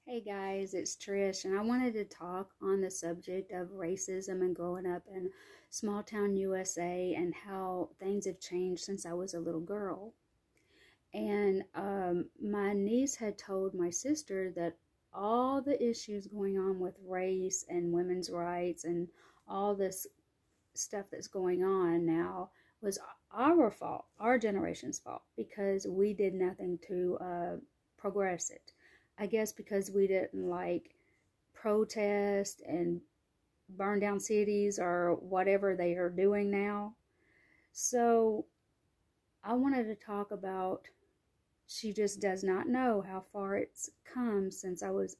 Hey guys, it's Trish, and I wanted to talk on the subject of racism and growing up in small town USA and how things have changed since I was a little girl. And my niece had told my sister that all the issues going on with race and women's rights and all this stuff that's going on now was our fault, our generation's fault, because we did nothing to progress it. I guess because we didn't like protest and burn down cities or whatever they are doing now. So I wanted to talk about she just does not know how far it's come since I was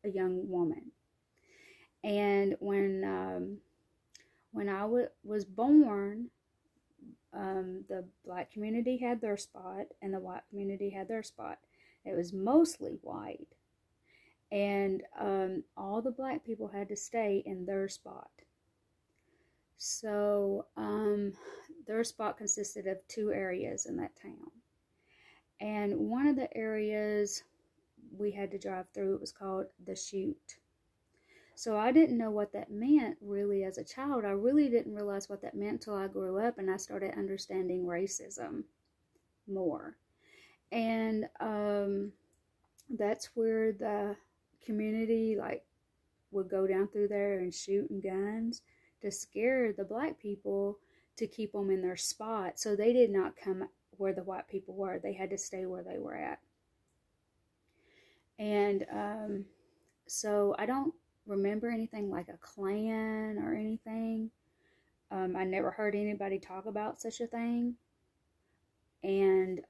a young woman. And when I was born, the black community had their spot and the white community had their spot. It was mostly white. And all the black people had to stay in their spot. So their spot consisted of two areas in that town. And one of the areas we had to drive through, it was called the chute. So I didn't know what that meant really as a child. I really didn't realize what that meant until I grew up and I started understanding racism more. And that's where the community would go down through there and shooting guns to scare the black people to keep them in their spot. So they did not come where the white people were. They had to stay where they were at. And so I don't remember anything like a Klan or anything. I never heard anybody talk about such a thing. And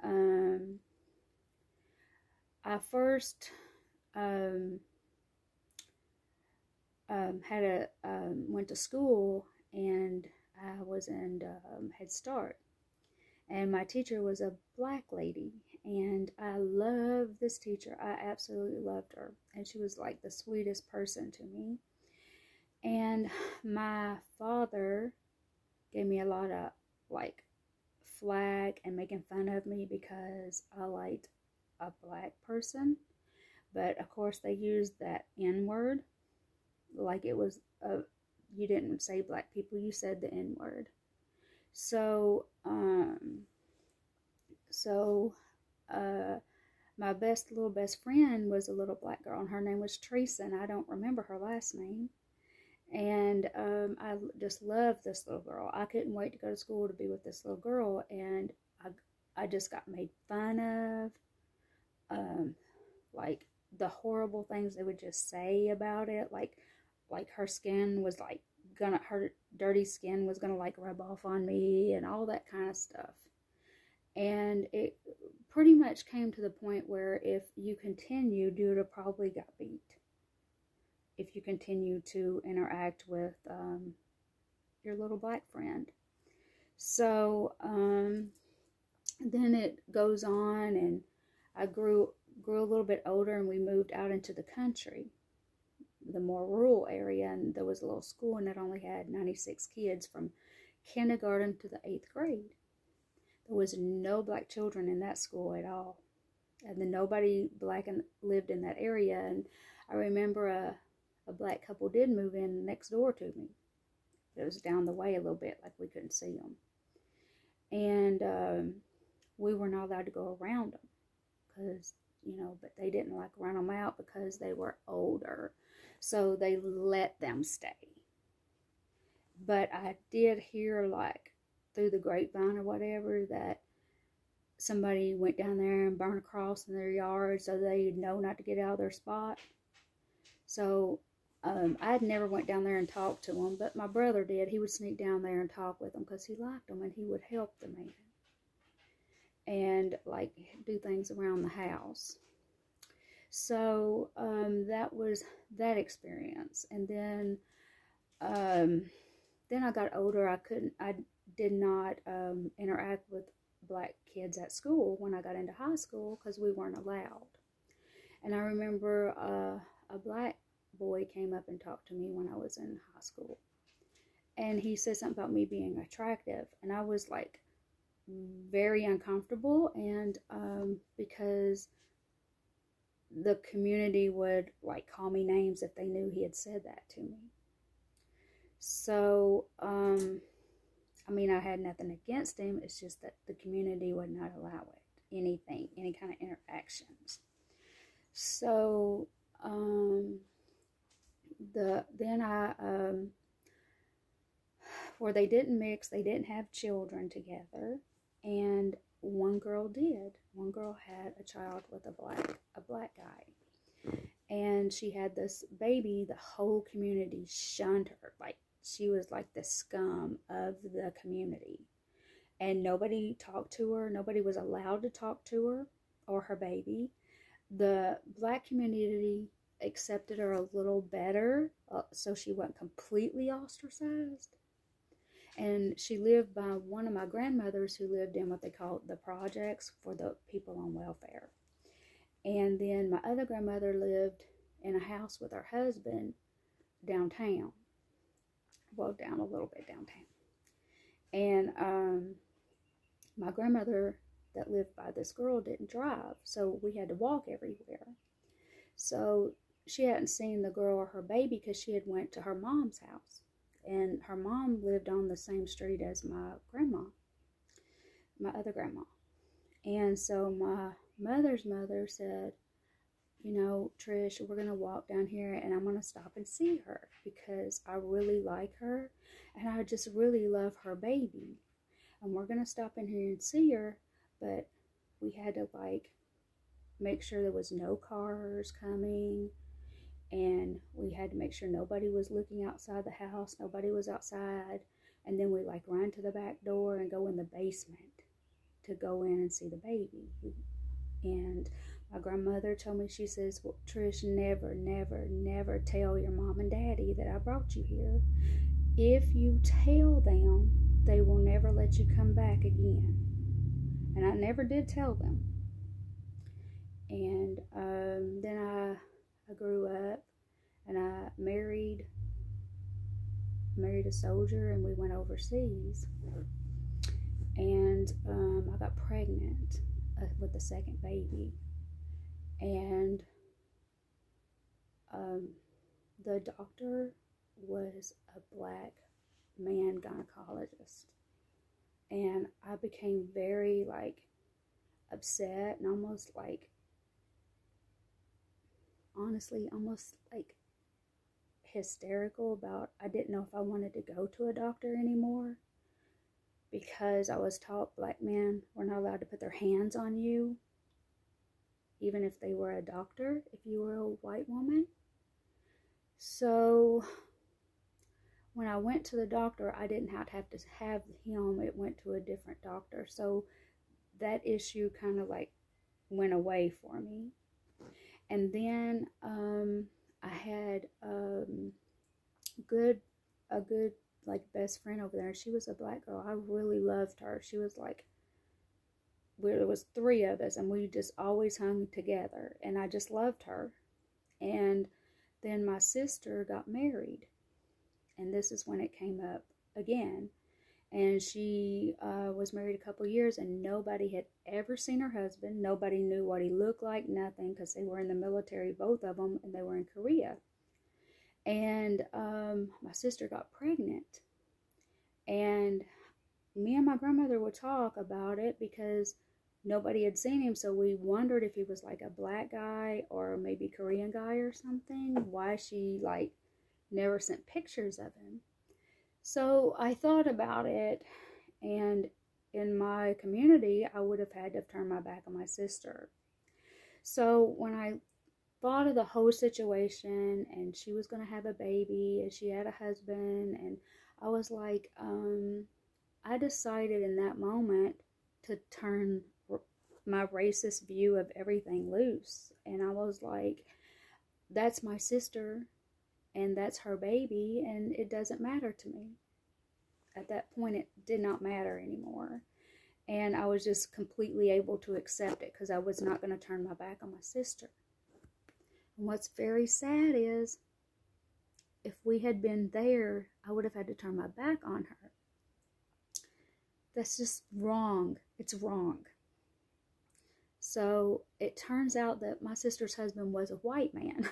I first went to school, and I was in Head Start, and my teacher was a black lady, and I loved this teacher. I absolutely loved her, and she was like the sweetest person to me. And my father gave me a lot of like flack and making fun of me because I liked a black person, but of course they used that N-word like it was you didn't say black people, you said the N-word. So my little best friend was a little black girl, and her name was Trish, and I don't remember her last name. And I just loved this little girl. I couldn't wait to go to school to be with this little girl, and I just got made fun of. Like the horrible things they would just say about it, like her skin was like her dirty skin was gonna like rub off on me and all that kind of stuff. And it pretty much came to the point where if you continued, you would have probably got beat if you continue to interact with your little black friend. So then it goes on, and I grew a little bit older, and we moved out into the country, the more rural area, and there was a little school, and it only had 96 kids from kindergarten to the 8th grade. There was no black children in that school at all, and then nobody black lived in that area. And I remember a black couple did move in next door to me. It was down the way a little bit, like we couldn't see them, and we were not allowed to go around them because but they didn't like run them out because they were older, so they let them stay. But I did hear, like through the grapevine or whatever, that somebody went down there and burned a cross in their yard so they know not to get out of their spot. So I had never went down there and talked to them, but my brother did. He would sneak down there and talk with them because he liked them, and he would help the man and like do things around the house. So that was that experience. And then I got older. I did not interact with black kids at school when I got into high school because we weren't allowed. And I remember a black boy came up and talked to me when I was in high school, and he said something about me being attractive, and I was like very uncomfortable, and because the community would like call me names if they knew he had said that to me. So, I mean, I had nothing against him. It's just that the community would not allow it. Anything, any kind of interactions. So, where they didn't mix, they didn't have children together, and one girl did. One girl had a child with a black guy, and she had this baby. The whole community shunned her. Like, she was like the scum of the community, and nobody talked to her. Nobody was allowed to talk to her or her baby. The black community accepted her a little better, so she wasn't completely ostracized. And she lived by one of my grandmothers who lived in what they call the projects for the people on welfare. And then my other grandmother lived in a house with her husband downtown. Well, down a little bit downtown. And my grandmother that lived by this girl didn't drive, so we had to walk everywhere. So she hadn't seen the girl or her baby because she had went to her mom's house. And her mom lived on the same street as my grandma, my other grandma. And so my mother's mother said, you know, Trish, we're going to walk down here and I'm going to stop and see her because I really like her and I just really love her baby. And we're going to stop in here and see her, but we had to like make sure there was no cars coming. And we had to make sure nobody was looking outside the house. Nobody was outside. And then we like run to the back door and go in the basement to go in and see the baby. And my grandmother told me, she says, well, Trish, never, never, never tell your mom and daddy that I brought you here. If you tell them, they will never let you come back again. And I never did tell them. And then I grew up and I married a soldier and we went overseas. And I got pregnant with the second baby. And the doctor was a black man gynecologist. And I became very like upset and almost like, honestly, almost like hysterical about, I didn't know if I wanted to go to a doctor anymore because I was taught black men were not allowed to put their hands on you, even if they were a doctor, if you were a white woman. So when I went to the doctor, I didn't have to have him. It went to a different doctor. So that issue kind of like went away for me. And then I had a good like best friend over there. She was a black girl. I really loved her. She was like, there was 3 of us and we just always hung together. And I just loved her. And then my sister got married. And this is when it came up again. And she was married a couple years and nobody had ever seen her husband. Nobody knew what he looked like, nothing, because they were in the military, both of them, and they were in Korea. And my sister got pregnant. And me and my grandmother would talk about it because nobody had seen him. So we wondered if he was like a black guy or maybe Korean guy or something. Why she like never sent pictures of him. So I thought about it, and in my community, I would have had to turn my back on my sister. So when I thought of the whole situation, and she was going to have a baby, and she had a husband, and I was like, I decided in that moment to turn my racist view of everything loose. And I was like, that's my sister. And that's her baby, and it doesn't matter to me. At that point, it did not matter anymore. And I was just completely able to accept it because I was not going to turn my back on my sister. And what's very sad is, if we had been there, I would have had to turn my back on her. That's just wrong. It's wrong. So it turns out that my sister's husband was a white man.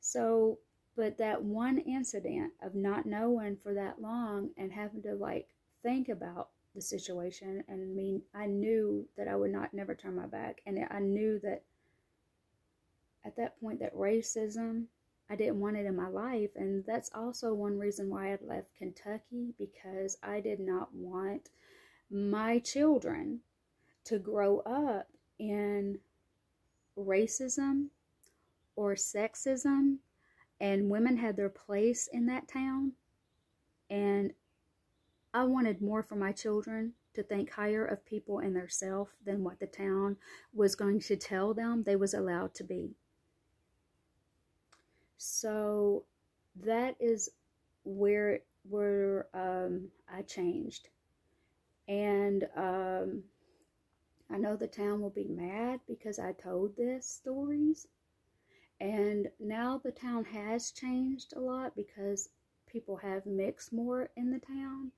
So, but that one incident of not knowing for that long and having to like think about the situation, and I mean, I knew that I would not never turn my back, and I knew that at that point that racism, I didn't want it in my life. And that's also one reason why I left Kentucky, because I did not want my children to grow up in racism or sexism, and women had their place in that town. And I wanted more for my children to think higher of people and their self than what the town was going to tell them they was allowed to be. So that is where I changed. And I know the town will be mad because I told this stories. And now the town has changed a lot because people have mixed more in the town.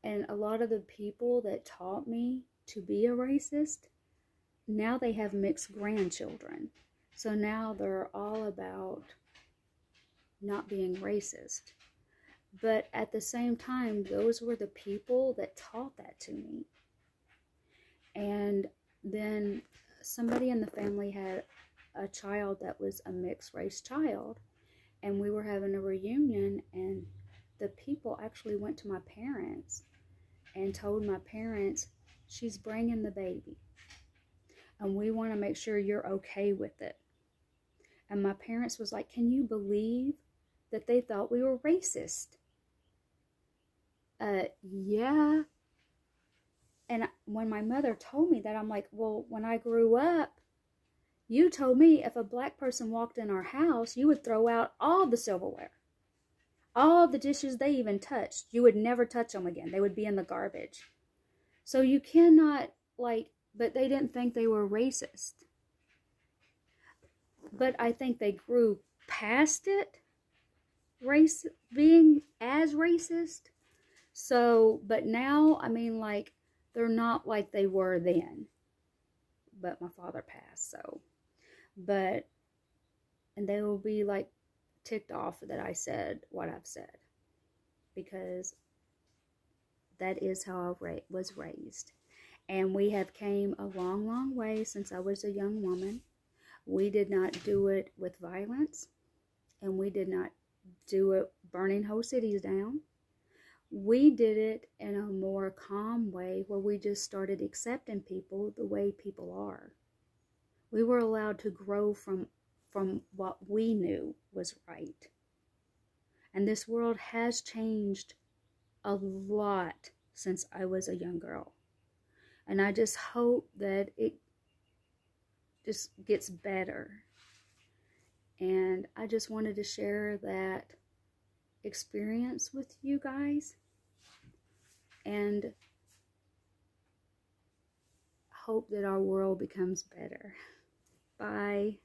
And a lot of the people that taught me to be a racist, now they have mixed grandchildren. So now they're all about not being racist. But at the same time, those were the people that taught that to me. And then somebody in the family had a child that was a mixed race child, and we were having a reunion, and the people actually went to my parents and told my parents, she's bringing the baby, and we want to make sure you're okay with it. And my parents was like, can you believe that they thought we were racist? Yeah. And when my mother told me that, I'm like, well, when I grew up, you told me if a black person walked in our house, you would throw out all the silverware. All the dishes they even touched. You would never touch them again. They would be in the garbage. So you cannot, like, but they didn't think they were racist. But I think they grew past it, being as racist. So, but now, I mean, like, they're not like they were then. But my father passed, so. But, and they will be like ticked off that I said what I've said, because that is how I was raised. And we have came a long, long way since I was a young woman. We did not do it with violence, and we did not do it burning whole cities down. We did it in a more calm way, where we just started accepting people the way people are. We were allowed to grow from what we knew was right. And this world has changed a lot since I was a young girl. And I just hope that it just gets better. And I just wanted to share that experience with you guys, and hope that our world becomes better. Bye.